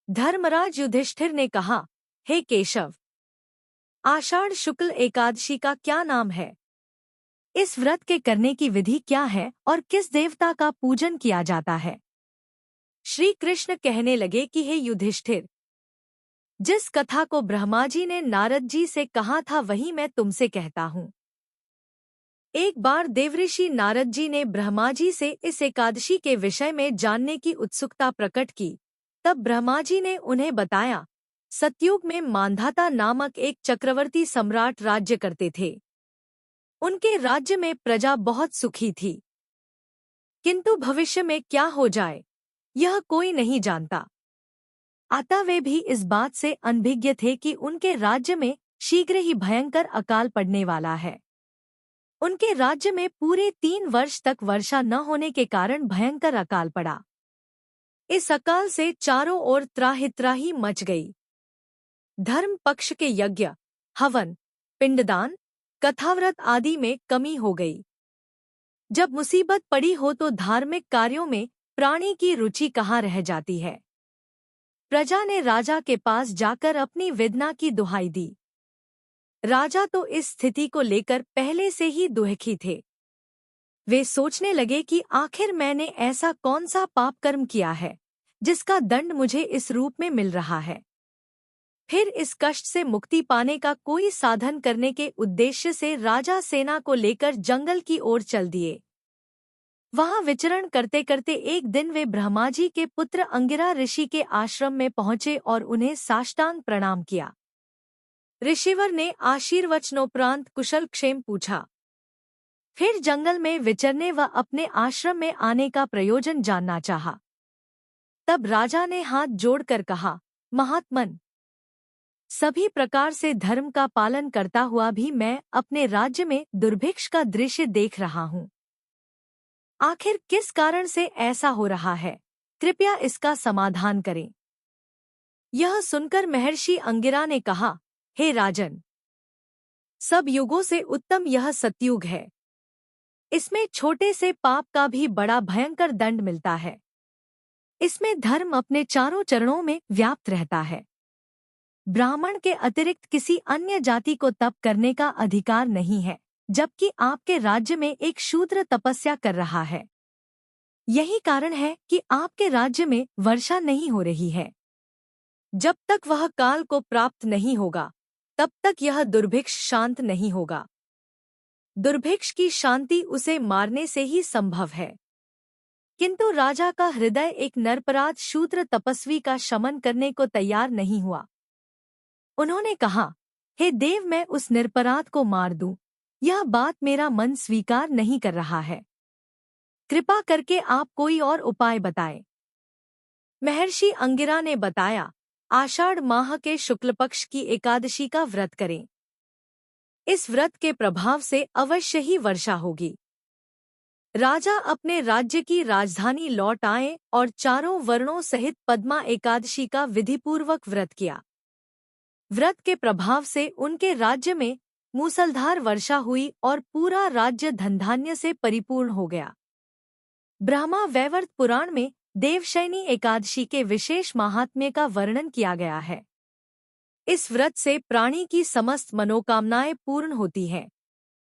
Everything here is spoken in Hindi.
धर्मराज युधिष्ठिर ने कहा, हे केशव, आषाढ़ शुक्ल एकादशी का क्या नाम है? इस व्रत के करने की विधि क्या है और किस देवता का पूजन किया जाता है? श्री कृष्ण कहने लगे कि हे युधिष्ठिर, जिस कथा को ब्रह्मा जी ने नारद जी से कहा था वही मैं तुमसे कहता हूँ। एक बार देवऋषि नारद जी ने ब्रह्मा जी से इस एकादशी के विषय में जानने की उत्सुकता प्रकट की। तब ब्रह्मा जी ने उन्हें बताया, सतयुग में मांधाता नामक एक चक्रवर्ती सम्राट राज्य करते थे। उनके राज्य में प्रजा बहुत सुखी थी, किंतु भविष्य में क्या हो जाए यह कोई नहीं जानता। अतः वे भी इस बात से अनभिज्ञ थे कि उनके राज्य में शीघ्र ही भयंकर अकाल पड़ने वाला है। उनके राज्य में पूरे 3 वर्ष तक वर्षा न होने के कारण भयंकर अकाल पड़ा। इस अकाल से चारों ओर त्राहि मच गई। धर्म पक्ष के यज्ञ, हवन, पिंडदान, कथाव्रत आदि में कमी हो गई। जब मुसीबत पड़ी हो तो धार्मिक कार्यों में प्राणी की रुचि कहाँ रह जाती है। प्रजा ने राजा के पास जाकर अपनी वेदना की दुहाई दी। राजा तो इस स्थिति को लेकर पहले से ही दुखी थे। वे सोचने लगे कि आखिर मैंने ऐसा कौन सा पाप कर्म किया है जिसका दंड मुझे इस रूप में मिल रहा है। फिर इस कष्ट से मुक्ति पाने का कोई साधन करने के उद्देश्य से राजा सेना को लेकर जंगल की ओर चल दिए। वहां विचरण करते करते एक दिन वे ब्रह्मा जी के पुत्र अंगिरा ऋषि के आश्रम में पहुंचे और उन्हें साष्टांग प्रणाम किया। ऋषिवर ने आशीर्वचनोपरांत कुशल क्षेम पूछा। फिर जंगल में विचरने व अपने आश्रम में आने का प्रयोजन जानना चाहा। तब राजा ने हाथ जोड़कर कहा, महात्मन, सभी प्रकार से धर्म का पालन करता हुआ भी मैं अपने राज्य में दुर्भिक्ष का दृश्य देख रहा हूँ। आखिर किस कारण से ऐसा हो रहा है? कृपया इसका समाधान करें। यह सुनकर महर्षि अंगिरा ने कहा, हे राजन, सब युगों से उत्तम यह सतयुग है। इसमें छोटे से पाप का भी बड़ा भयंकर दंड मिलता है। इसमें धर्म अपने चारों चरणों में व्याप्त रहता है। ब्राह्मण के अतिरिक्त किसी अन्य जाति को तप करने का अधिकार नहीं है, जबकि आपके राज्य में एक शूद्र तपस्या कर रहा है। यही कारण है कि आपके राज्य में वर्षा नहीं हो रही है। जब तक वह काल को प्राप्त नहीं होगा, तब तक यह दुर्भिक्ष शांत नहीं होगा। दुर्भिक्ष की शांति उसे मारने से ही संभव है। किंतु राजा का हृदय एक निरपराध शूद्र तपस्वी का शमन करने को तैयार नहीं हुआ। उन्होंने कहा, हे देव, मैं उस निरपराध को मार दूं, यह बात मेरा मन स्वीकार नहीं कर रहा है। कृपा करके आप कोई और उपाय बताएं। महर्षि अंगिरा ने बताया, आषाढ़ माह के शुक्ल पक्ष की एकादशी का व्रत करें। इस व्रत के प्रभाव से अवश्य ही वर्षा होगी। राजा अपने राज्य की राजधानी लौट आए और चारों वर्णों सहित पद्मा एकादशी का विधिपूर्वक व्रत किया। व्रत के प्रभाव से उनके राज्य में मूसलधार वर्षा हुई और पूरा राज्य धनधान्य से परिपूर्ण हो गया। ब्रह्मा वैवर्त पुराण में देवशयनी एकादशी के विशेष महात्म्य का वर्णन किया गया है। इस व्रत से प्राणी की समस्त मनोकामनाएं पूर्ण होती हैं।